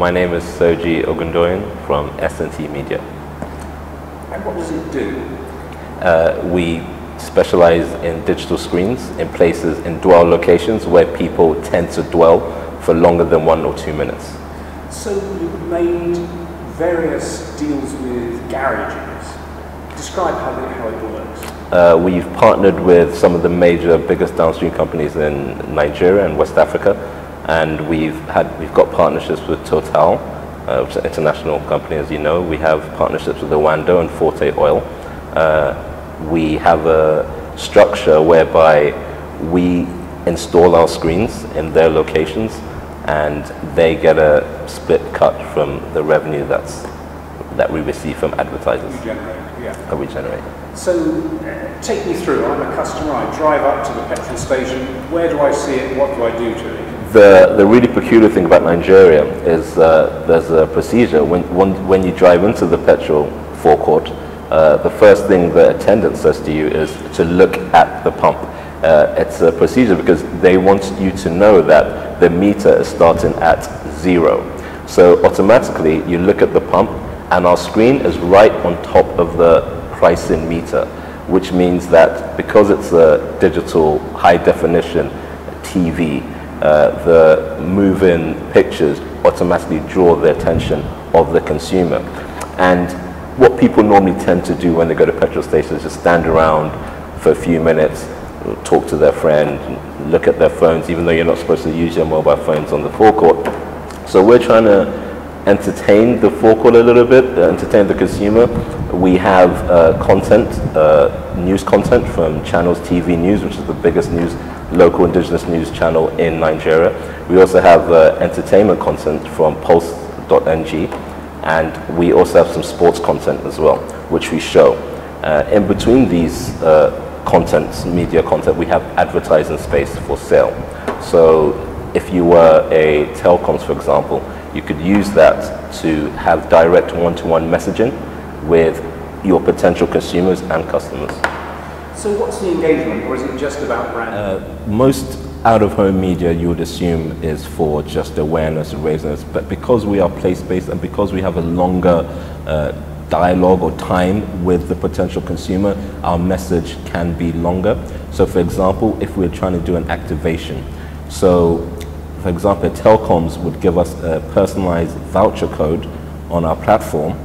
My name is Soji Ogundoyin from S&T Media. And what does it do? We specialize in digital screens in places, in dwell locations where people tend to dwell for longer than 1 or 2 minutes. So you've made various deals with garages. Describe how it works. We've partnered with some of the major, biggest downstream companies in Nigeria and West Africa, and we've got partnerships with Total, which is an international company, as you know. We have partnerships with Owando and Forte Oil. We have a structure whereby we install our screens in their locations, and they get a split cut from the revenue that we receive from advertisers. You generate, yeah. That we generate. So take me through. I'm a customer. I drive up to the petrol station. Where do I see it? What do I do to it? The really peculiar thing about Nigeria is there's a procedure when you drive into the petrol forecourt. The first thing the attendant says to you is to look at the pump. It's a procedure because they want you to know that the meter is starting at 0. So automatically you look at the pump and our screen is right on top of the pricing meter, which means that because it's a digital high definition TV, the move-in pictures automatically draw the attention of the consumer. And what people normally tend to do when they go to petrol stations is just stand around for a few minutes, talk to their friend, look at their phones, even though you're not supposed to use your mobile phones on the forecourt. So we're trying to entertain the forecourt a little bit, entertain the consumer. We have news content from Channels TV News, which is the biggest local indigenous news channel in Nigeria. We also have entertainment content from Pulse.ng, and we also have some sports content as well, which we show. In between these media content, we have advertising space for sale. So if you were a telecoms, for example, you could use that to have direct one-to-one messaging with your potential consumers and customers. So what's the engagement, or is it just about brand? Most out-of-home media you would assume is for just awareness and raising us, but because we are place-based and because we have a longer dialogue or time with the potential consumer, our message can be longer. So for example, if we're trying to do an activation, so for example, telecoms would give us a personalized voucher code on our platform,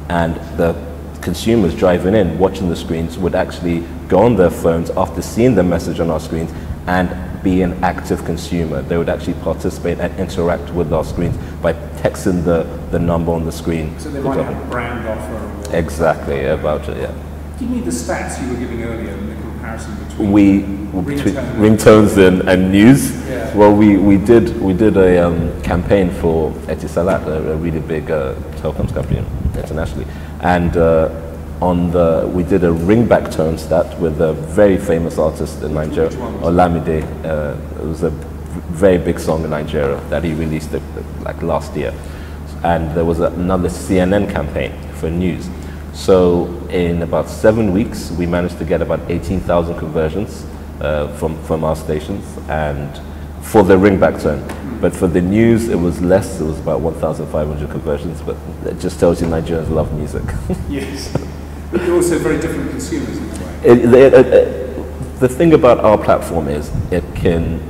and the consumers driving in, watching the screens, would actually go on their phones after seeing the message on our screens and be an active consumer. They would actually participate and interact with our screens by texting the number on the screen. So they might have a brand offer? Exactly, a voucher, yeah. Give me the stats you were giving earlier and the comparison between ringtones and news. Yeah. Well, we did a campaign for Etisalat, a really big telecoms company internationally, and we did a ringback tone stat with a very famous artist in Nigeria, Olamide. It was a very big song in Nigeria that he released like last year, and there was another CNN campaign for news. So in about 7 weeks, we managed to get about 18,000 conversions from our stations, and for the ringback tone. But for the news, it was less. It was about 1,500 conversions. But it just tells you Nigerians love music. Yes, but you're also very different consumers in a way. The thing about our platform is it can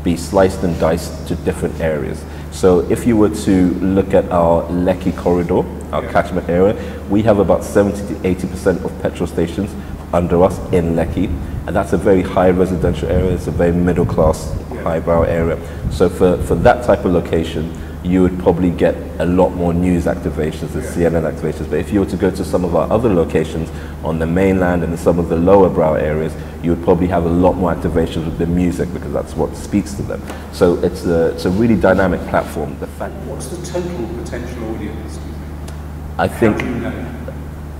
be sliced and diced to different areas. So if you were to look at our Lekki corridor, our catchment area, we have about 70 to 80% of petrol stations under us in Lekki, and that's a very high residential area. It's a very middle class, highbrow area. So for that type of location, you would probably get a lot more news activations and CNN activations. But if you were to go to some of our other locations on the mainland and in some of the lower brow areas, you would probably have a lot more activations with the music because that's what speaks to them. So it's a really dynamic platform. What's the total potential audience? I think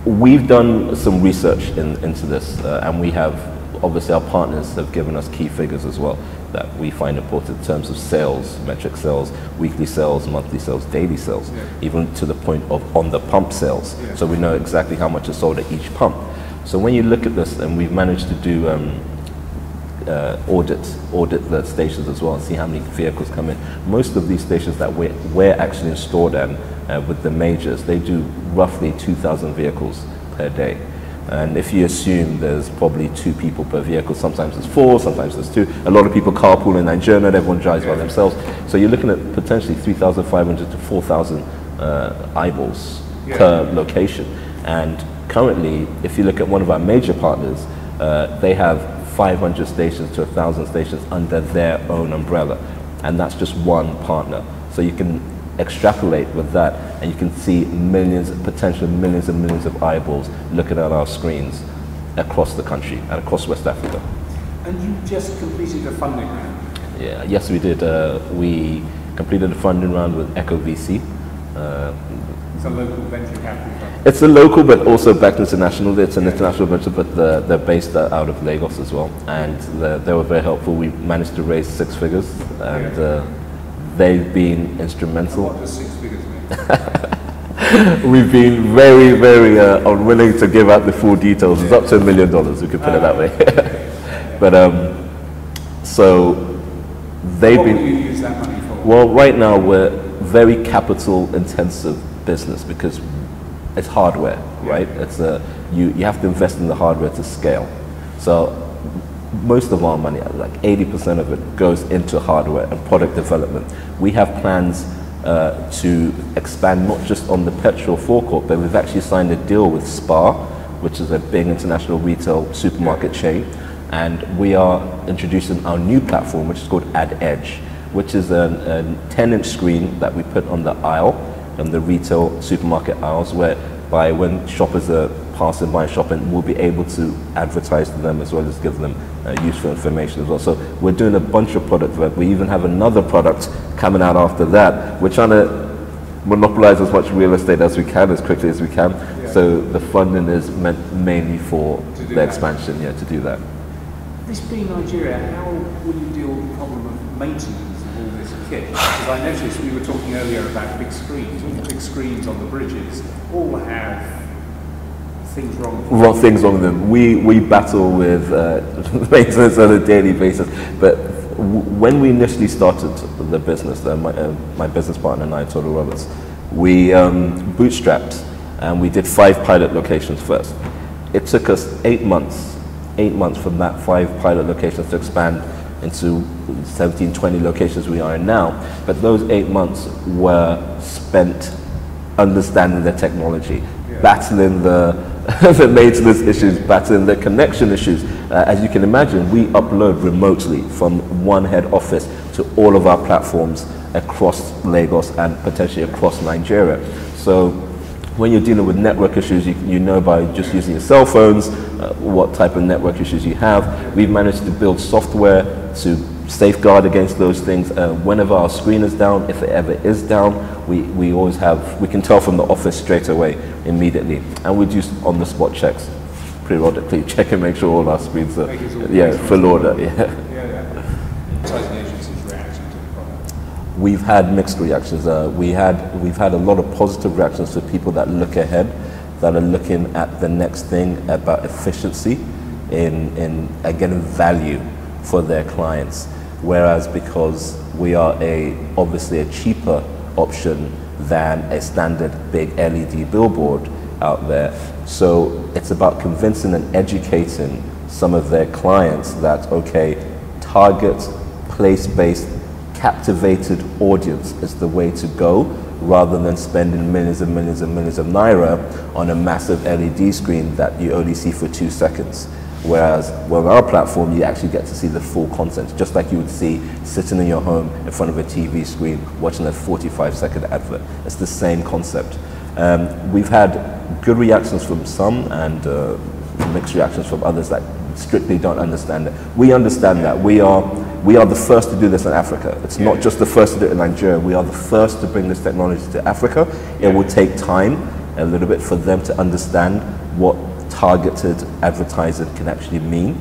we've done some research into this, and we have, obviously our partners have given us key figures as well that we find important in terms of sales, metric sales, weekly sales, monthly sales, daily sales, even to the point of on the pump sales. So we know exactly how much is sold at each pump. So when you look at this, and we've managed to do audit the stations as well and see how many vehicles come in. Most of these stations that we're actually installed in with the majors, they do roughly 2,000 vehicles per day. And if you assume there's probably 2 people per vehicle, sometimes there's 4, sometimes there's 2. A lot of people carpool in Nigeria, not everyone drives by themselves. So you're looking at potentially 3,500 to 4,000 eyeballs per location. And currently, if you look at one of our major partners, they have 500 stations to 1,000 stations under their own umbrella. And that's just one partner. So you can extrapolate with that and you can see millions, potentially millions and millions of eyeballs looking at our screens across the country and across West Africa. And you just completed a funding round? Yeah, yes we did. We completed a funding round with Echo VC. It's a local venture capital fund? It's a local but also backed international. It's an international venture, but they're based out of Lagos as well. And they were very helpful. We managed to raise 6 figures and they've been instrumental. And what does 6 figures mean? We've been very, very unwilling to give out the full details. It's up to $1 million, we could put it that way. But so they've what been. What will you use that money for? Well, right now we're very capital-intensive business because it's hardware, right? It's you have to invest in the hardware to scale. So most of our money, like 80% of it, goes into hardware and product development. We have plans to expand not just on the petrol forecourt, but we've actually signed a deal with Spar, which is a big international retail supermarket chain, and we are introducing our new platform, which is called Ad Edge, which is a 10-inch screen that we put on the aisle, on the retail supermarket aisles, whereby when shoppers are passing by shopping, we'll be able to advertise to them as well as give them useful information as well. So we're doing a bunch of product work. We even have another product coming out after that. We're trying to monopolize as much real estate as we can, as quickly as we can. Yeah. So the funding is meant mainly for the expansion, to do that. This being Nigeria, how will you deal with the problem of maintenance of all this kit? Because I noticed we were talking earlier about big screens. All the big screens on the bridges all have things wrong with them. We battle with maintenance on a daily basis. But when we initially started the business, my business partner and I, Total Roberts, we bootstrapped and we did 5 pilot locations first. It took us 8 months from that 5 pilot locations to expand into 17, 20 locations we are in now. But those 8 months were spent understanding the technology, battling the maintenance issues, battling the connection issues. As you can imagine, we upload remotely from one head office to all of our platforms across Lagos and potentially across Nigeria. So when you're dealing with network issues, you know by just using your cell phones what type of network issues you have. We've managed to build software to safeguard against those things. Whenever our screen is down, if it ever is down, we always have, we can tell from the office straight away, immediately. And we do on-the-spot checks periodically, check and make sure all our screens are full order. Advertising agencies reacting to the product? We've had mixed reactions. We've had a lot of positive reactions to people that look ahead, that are looking at the next thing, about efficiency in getting value for their clients. Whereas because we are obviously a cheaper option than a standard big LED billboard out there, so it's about convincing and educating some of their clients that, okay, target, place-based, captivated audience is the way to go, rather than spending millions and millions and millions of naira on a massive LED screen that you only see for 2 seconds. Whereas on our platform, you actually get to see the full content, just like you would see sitting in your home in front of a TV screen watching a 45-second advert. It's the same concept. We've had good reactions from some and mixed reactions from others that strictly don't understand it. We understand that. We are the first to do this in Africa. It's not just the first to do it in Nigeria. We are the first to bring this technology to Africa. It will take time, a little bit, for them to understand what targeted advertising can actually mean.